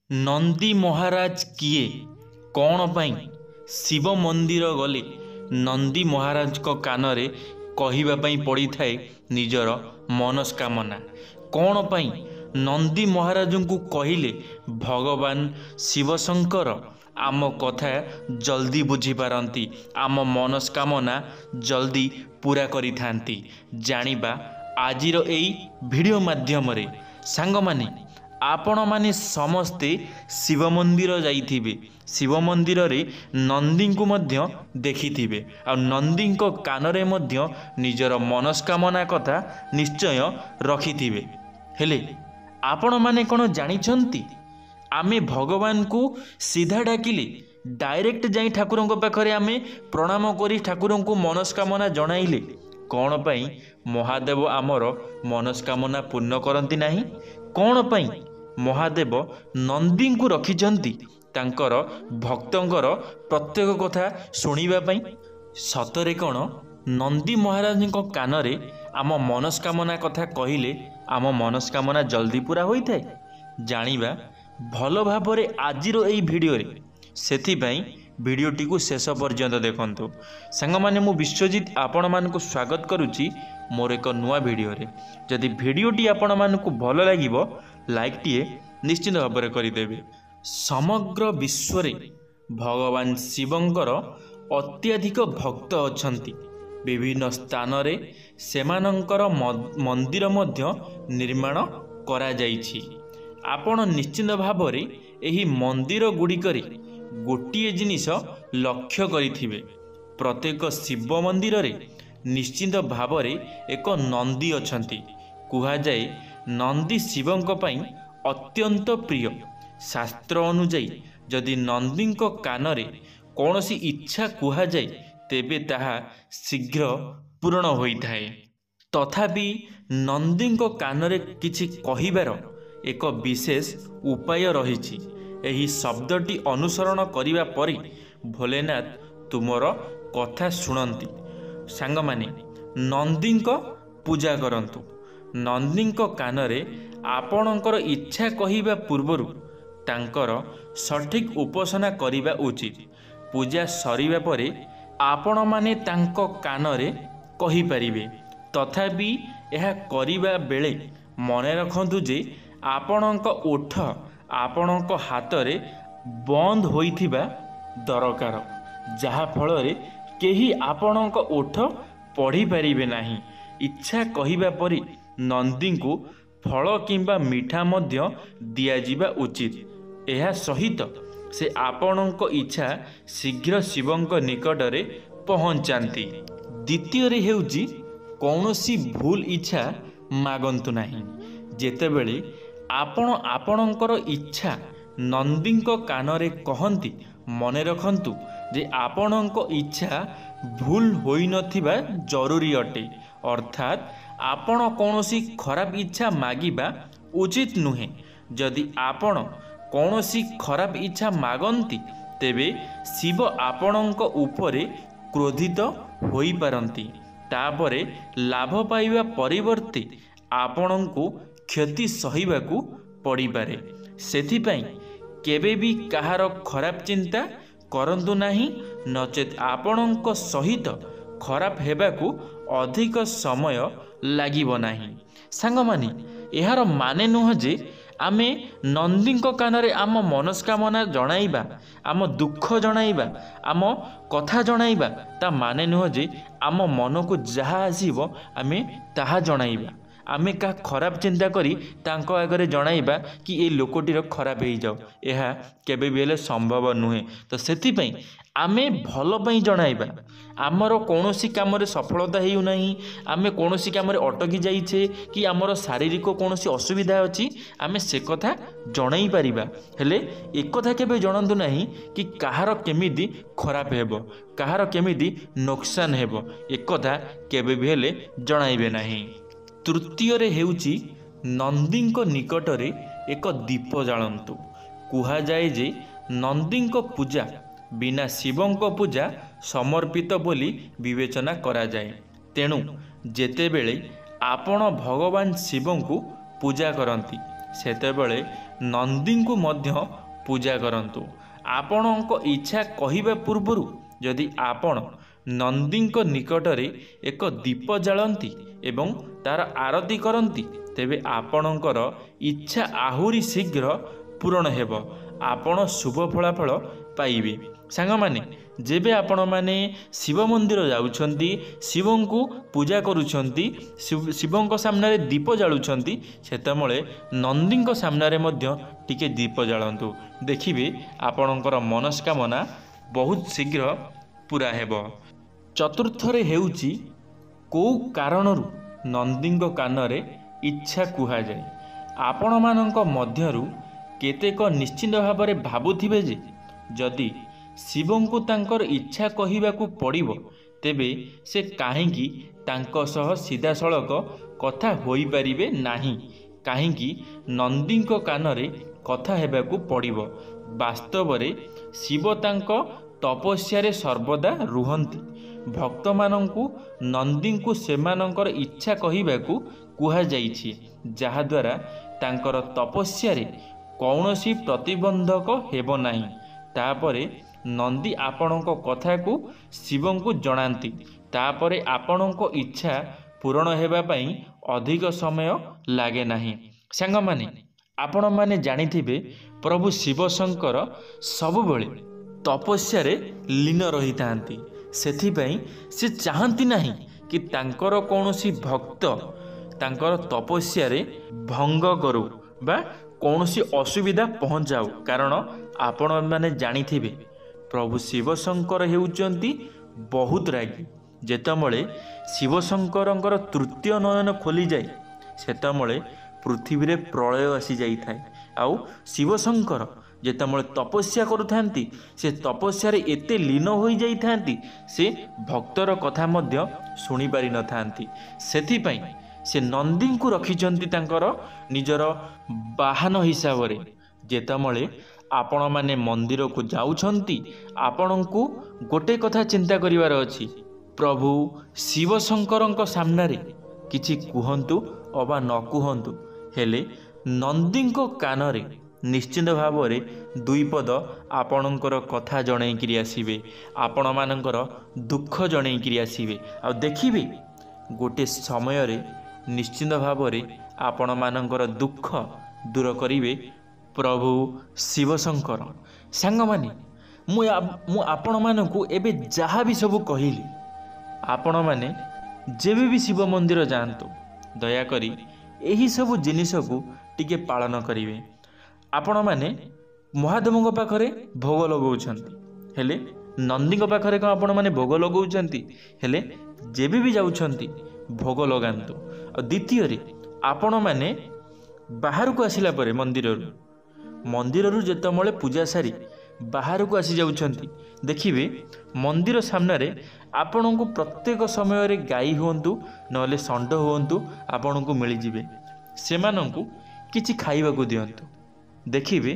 नंदी महाराज किए कौन पाई शिव मंदिर गले नंदी महाराज को कान रे कहिबा पई पड़ी थाए निजर मनस्कामना कौन पाई नंदी महाराज को कहिले भगवान शिवशंकर आम कथा जल्दी बुझी पारंती आम मनस्कामना जल्दी पूरा करि थांती जानिबा आजिर एई वीडियो माध्यम रे सांग माने आपण माने समस्ते शिव मंदिर जाइथिबे शिव मंदिर रे नंदी को मध्य देखिथिबे आ नंदी को कान रे मध्य निजर मनस्कामना कथा निश्चय रखिथिबे हेले आपण माने कोन जानिछंती आमे भगवान को सीधा डाकिले डायरेक्ट जाई ठाकुर पाखरे आमे प्रणाम करी ठाकुर को मनस्कामना जणाइले कौन पाई महादेव आमर मनस्कामना पूर्ण करती नहीं कौन पाई महादेव नंदी को रखिछंती तांकर भक्तंकर प्रत्येक कथा सुनिबा पाई सतरे कौन नंदी महाराज को कान रे आम मनस्कामना कथा कहिले आम मनस्कामना जल्दी पूरा होई थाए जानिबा भल भाबरे आजिर एई वीडियो रे सेथिपाई वीडियोटी को शेष पर्यंत देखंतु सांग माने मु विश्वजीत आपण मानकु स्वागत करुच्ची मोर एक नुआ वीडियो रे जदि वीडियोटी आपण मानकु भल लागिबो लाइक टीए निश्चित भाव में करदेवे समग्र विश्व रे भगवान शिवंकर अत्याधिक भक्त अछंती विभिन्न स्थान रे सेमानंकर मंदिर मध्य निर्माण करा जाइछि आपण निश्चित भाव में एही मंदिर गुड़िकरे गोटिए जिनिस लक्ष्य करिथिबे प्रत्येक शिव मंदिर रे निश्चित भाव में एक नंदी अछंती कुहा जाए नंदी शिवंक पई अत्यंत प्रिय शास्त्र अनुଯାयी जदि नंदी कान रे कौनसी इच्छा कुहा जाए तेबे ताहा शीघ्र पूर्ण होइथाए तथापि नंदी कान रे किछि कहिबार एक विशेष उपाय रहिछि एही शब्दटी अनुसरण करिबा परे भोलेनाथ तुमर कथा शुणती सांग माने नंदी पूजा करंतु नंदी कान रे आपणकर इच्छा कहिबा पूर्वरु तांकर सठिक उपासना करिबा उचित पूजा सरिबा परे आपण माने तांको कान रे कहि परिबे तथापि यह करिबा बेले मने रखंतु जे आपणक ओठ आपणक हाथ रे बंद होइथिबा दरकार जहा फल रे केही आपणक ओठ पढ़ी पारिबे नाही इच्छा कहिबा परे नंदी को फल किंबा मिठा मध्य दियाजिबा उचित एहा सहित से आपणक इच्छा शीघ्र शिवंक निकट रे पहुंचांती द्वितीय रे हेउची कौनसी भूल इच्छा मागंतु नाही जेतेबेले आपण आपणकर इच्छा नंदी कान रे कहंती मने रखंतु जे आपणक इच्छा भूल होई नथिबा जरूरी अटे अर्थात आपण कौनसी खराब इच्छा मागिबा उचित नुहे जदि आपण कौनसी खराब इच्छा मागंती तेबे शिव आपणक उपरे क्रोधित होई पारंती तापरे लाभ पाइबा परिवर्ते आपणको क्षति सहिबाकू पड़ी पारे सेथिपाई केबे भी कहार खराब चिंता करंतु नाही नचेत आपणक सहित खराब हेबाकू अधिक समय लागिब नाही सांग माने एहार माने नुह जे आमे नंदी कान रे आम मनस्कामना जणाइबा आम दुख जणाइबा आम कथा जणाइबा ता माने नुह जे आम मन को जहा आसीबो आमे ताहा जणाइबा आमे का खराब चिंता करी तांको आगरे जणाइबा कि ए लोकटीर खराब हो जाओ यह केबे भी हेले संभव नुहे तो सेति पई आमे भल पई जणाइबा आमर कौनसी काम रे सफलता हेउ नाही आमे कौनसी काम रे अटकी जाइछे कि आमर शारीरिक कौनसी असुविधा अछि आमे से कथा जणाई परिबा हेले एक कथा केबे जणंतु नाही कि कहार केमिति खराब हेबो कहार केमिति नुकसान हेबो एक कथा केबे भी हेले जणाइबे नाही तृतीय रे हेउची नंदी निकट रे एक दीप जालंतु कुहा जाए जे नंदी पूजा बिना शिवंक पूजा समर्पित बोली विवेचना करा जाए तेणु जेतेबेले आपण भगवान शिवंकु पूजा करती ସେତେବେଳେ ନନ୍ଦୀଙ୍କୁ ମଧ୍ୟ ପୂଜା କରନ୍ତୁ। ଆପଣଙ୍କ ଇଚ୍ଛା କହିବା ପୂର୍ବରୁ ଯଦି ଆପଣ ନନ୍ଦୀଙ୍କ ନିକଟରେ ଏକ ଦୀପ ଜାଳନ୍ତି ଏବଂ ତାର ଆରତି କରନ୍ତି, ତେବେ ଆପଣଙ୍କର ଇଚ୍ଛା ଆହୁରି ଶୀଘ୍ର ପୂରଣ ହେବ। ଆପଣ ଶୁଭ ଫଳାଫଳ ପାଇବେ। ସାଙ୍ଗମାନେ, ଯେବେ ଆପଣମାନେ ଶିବ ମନ୍ଦିର ଯାଉଛନ୍ତି, ଶିବଙ୍କୁ ପୂଜା କରୁଛନ୍ତି, ଶିବଙ୍କ ସାମ୍ନାରେ ଦୀପ ଜାଳୁଛନ୍ତି, ସେତେବେଳେ ନନ୍ଦୀଙ୍କ ସାମ୍ନାରେ ମଧ୍ୟ ଟିକେ ଦୀପ ଜାଳନ୍ତୁ। ଦେଖିବେ ଆପଣଙ୍କର ମନସ୍କାମନା ବହୁତ ଶୀଘ୍ର ପୂରା ହେବ। ଚତୁର୍ଥରେ ହେଉଛି କେଉଁ କାରଣରୁ ନନ୍ଦୀଙ୍କ କାନରେ ଇଚ୍ଛା କୁହାଯାଏ। ଆପଣମାନଙ୍କ ମଧ୍ୟରୁ କେତେକ ନିଶ୍ଚିତ ଭାବରେ ଭାବୁଥିବେ ଯେ ଯଦି ଶିବଙ୍କୁ ତାଙ୍କର ଇଚ୍ଛା କହିବାକୁ ପଡ଼ିବ, ତେବେ ସେ କାହିଁକି ତାଙ୍କ ସହ ସିଧାସଳଖ କଥା ହୋଇପାରିବେ ନାହିଁ, କାହିଁକି ନନ୍ଦୀଙ୍କ କାନରେ କଥା ହେବାକୁ ପଡ଼ିବ। ବାସ୍ତବରେ ଶିବ ତାଙ୍କ ତପସ୍ୟାରେ ସର୍ବଦା ରୁହନ୍ତି। ଭକ୍ତମାନଙ୍କୁ ନନ୍ଦୀଙ୍କୁ ସେମାନଙ୍କର ଇଚ୍ଛା କହିବାକୁ କୁହାଯାଇଛି, ଯାହାଦ୍ୱାରା ତାଙ୍କର ତପସ୍ୟାରେ କୌଣସି ପ୍ରତିବନ୍ଧକ ହେବ ନାହିଁ। ତାପରେ ନନ୍ଦୀ ଆପଣଙ୍କ କଥାକୁ ଶିବଙ୍କୁ ଜଣାନ୍ତି। ତାପରେ ଆପଣଙ୍କ ଇଚ୍ଛା ପୂରଣ ହେବା ପାଇଁ ଅଧିକ ସମୟ ଲାଗେ ନାହିଁ। ସାଙ୍ଗମାନେ, ଆପଣମାନେ ଜାଣିଥିବେ ପ୍ରଭୁ ଶିବ ଶଙ୍କର ସବୁବେଳେ ତପସ୍ୟାରେ ଲୀନ ରହିଥାନ୍ତି। ସେଥିପାଇଁ ସେ ଚାହାନ୍ତି ନାହିଁ କି ତାଙ୍କର କୌଣସି ଭକ୍ତ ତାଙ୍କର ତପସ୍ୟାରେ ଭଙ୍ଗ କରୁ ବା କୌଣସି ଅସୁବିଧା ପହଞ୍ଚାଉ। କାରଣ ଆପଣମାନେ ଜାଣିଥିବେ ପ୍ରଭୁ ଶିବ ଶଙ୍କର ହେଉଛନ୍ତି ବହୁତ ରାଗି। ଯେତେବେଳେ ଶିବ ଶଙ୍କରଙ୍କର ତୃତୀୟ ନୟନ ଖୋଲିଯାଏ, ସେତେବେଳେ ପୃଥିବୀରେ ପ୍ରଳୟ ଆସିଯାଇଥାଏ। ଆଉ ଶିବ ଶଙ୍କର ଯେତେବେଳେ ତପସ୍ୟା କରୁଥାନ୍ତି, ସେ ତପସ୍ୟାରେ ଏତେ ଲୀନ ହୋଇଯାଇଥାନ୍ତି, ସେ ଭକ୍ତର କଥା ମଧ୍ୟ ଶୁଣିପାରିନଥାନ୍ତି। ସେଥିପାଇଁ ସେ ନନ୍ଦୀଙ୍କୁ ରଖିଛନ୍ତି ତାଙ୍କର ନିଜର ବାହନ ହିସାବରେ। ଯେତେବେଳେ ଆପଣମାନେ ମନ୍ଦିରକୁ ଯାଉଛନ୍ତି, ଆପଣଙ୍କୁ ଗୋଟେ କଥା ଚିନ୍ତା କରିବାର ଅଛି, ପ୍ରଭୁ ଶିବ ଶଙ୍କରଙ୍କ ସାମ୍ନାରେ କିଛି କୁହନ୍ତୁ ଅବା ନ କୁହନ୍ତୁ, ହେଲେ ନନ୍ଦୀଙ୍କ କାନରେ ନିଶ୍ଚିତ ଭାବରେ ଦୁଇ ପଦ ଆପଣଙ୍କର କଥା ଜଣେଇକିରି ଆସିବେ, ଆପଣମାନଙ୍କର ଦୁଃଖ ଜଣେଇକିରି ଆସିବେ। ଆଉ ଦେଖିବେ ଗୋଟେ ସମୟରେ ନିଶ୍ଚିତ ଭାବରେ ଆପଣମାନଙ୍କର ଦୁଃଖ ଦୂର କରିବେ ପ୍ରଭୁ ଶିବ ଶଙ୍କର। ସାଙ୍ଗମାନେ, ମୁଁ ଆପଣମାନଙ୍କୁ ଏବେ ଯାହା ବି ସବୁ କହିଲି, ଆପଣମାନେ ଯେବେ ବି ଶିବ ମନ୍ଦିର ଯାଆନ୍ତୁ, ଦୟାକରି ଏହିସବୁ ଜିନିଷକୁ ଟିକେ ପାଳନ କରିବେ। ଆପଣମାନେ ମହାଦେବଙ୍କ ପାଖରେ ଭୋଗ ଲଗାଉଛନ୍ତି, ହେଲେ ନନ୍ଦୀଙ୍କ ପାଖରେ କ'ଣ ଆପଣମାନେ ଭୋଗ ଲଗାଉଛନ୍ତି? ହେଲେ ଯେବେ ବି ଯାଉଛନ୍ତି ଭୋଗ ଲଗାନ୍ତୁ। ଆଉ ଦ୍ୱିତୀୟରେ, ଆପଣମାନେ ବାହାରକୁ ଆସିଲା ପରେ ମନ୍ଦିରରୁ ଯେତେବେଳେ ପୂଜା ସାରି ବାହାରକୁ ଆସିଯାଉଛନ୍ତି, ଦେଖିବେ ମନ୍ଦିର ସାମ୍ନାରେ ଆପଣଙ୍କୁ ପ୍ରତ୍ୟେକ ସମୟରେ ଗାଈ ହୁଅନ୍ତୁ ନହେଲେ ଷଣ୍ଢ ହୁଅନ୍ତୁ ଆପଣଙ୍କୁ ମିଳିଯିବେ। ସେମାନଙ୍କୁ କିଛି ଖାଇବାକୁ ଦିଅନ୍ତୁ। ଦେଖିବେ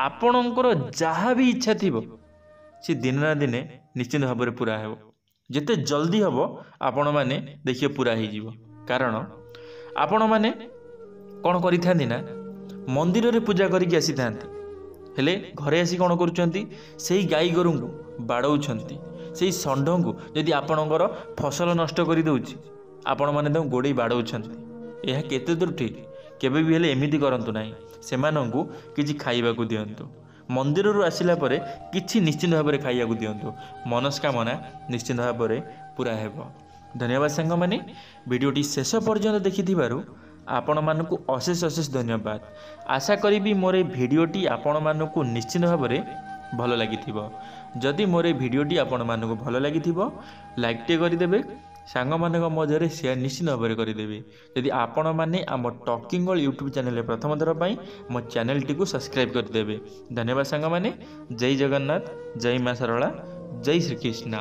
ଆପଣଙ୍କର ଯାହା ବି ଇଚ୍ଛା ଥିବ ସେ ଦିନେ ନା ଦିନେ ନିଶ୍ଚିତ ଭାବରେ ପୁରା ହେବ। ଯେତେ ଜଲ୍ଦି ହେବ ଆପଣମାନେ ଦେଖିବେ ପୁରା ହେଇଯିବ। କାରଣ ଆପଣମାନେ କ'ଣ କରିଥାନ୍ତି ନା, ମନ୍ଦିରରେ ପୂଜା କରିକି ଆସିଥାନ୍ତି, ହେଲେ ଘରେ ଆସି କ'ଣ କରୁଛନ୍ତି, ସେଇ ଗାଈ ଗୋରୁଙ୍କୁ ବାଡ଼ଉଛନ୍ତି। ସେଇ ଷଣ୍ଢଙ୍କୁ ଯଦି ଆପଣଙ୍କର ଫସଲ ନଷ୍ଟ କରିଦେଉଛି, ଆପଣମାନେ ତାଙ୍କୁ ଗୋଡ଼େଇ ବାଡ଼ଉଛନ୍ତି। ଏହା କେତେ ଦୂର ଠିକ୍? କେବେ ବି ହେଲେ ଏମିତି କରନ୍ତୁ ନାହିଁ। ସେମାନଙ୍କୁ କିଛି ଖାଇବାକୁ ଦିଅନ୍ତୁ। ମନ୍ଦିରରୁ ଆସିଲା ପରେ କିଛି ନିଶ୍ଚିତ ଭାବରେ ଖାଇବାକୁ ଦିଅନ୍ତୁ। ମନସ୍କାମନା ନିଶ୍ଚିତ ଭାବରେ ପୁରା ହେବ। ଧନ୍ୟବାଦ ସାଙ୍ଗମାନେ, ଭିଡ଼ିଓଟି ଶେଷ ପର୍ଯ୍ୟନ୍ତ ଦେଖିଥିବାରୁ ଆପଣମାନଙ୍କୁ ଅଶେଷ ଅଶେଷ ଧନ୍ୟବାଦ। ଆଶା କରିବି ମୋର ଏ ଭିଡ଼ିଓଟି ଆପଣମାନଙ୍କୁ ନିଶ୍ଚିତ ଭାବରେ ଭଲ ଲାଗିଥିବ। ଯଦି ମୋର ଏ ଭିଡ଼ିଓଟି ଆପଣମାନଙ୍କୁ ଭଲ ଲାଗିଥିବ, ଲାଇକ୍ଟେ କରିଦେବେ, ସାଙ୍ଗମାନଙ୍କ ମଧ୍ୟରେ ସେୟାର ନିଶ୍ଚିତ ଭାବରେ କରିଦେବେ। ଯଦି ଆପଣମାନେ ଆମ ଟକିଂ ୱାର୍ଲ୍ଡ ୟୁଟ୍ୟୁବ୍ ଚ୍ୟାନେଲରେ ପ୍ରଥମ ଥର ପାଇଁ ମୋ ଚ୍ୟାନେଲଟିକୁ ସବସ୍କ୍ରାଇବ୍ କରିଦେବେ। ଧନ୍ୟବାଦ ସାଙ୍ଗମାନେ। ଜୟ ଜଗନ୍ନାଥ, ଜୟ ମା ଶାରଳା, ଜୟ ଶ୍ରୀକୃଷ୍ଣ।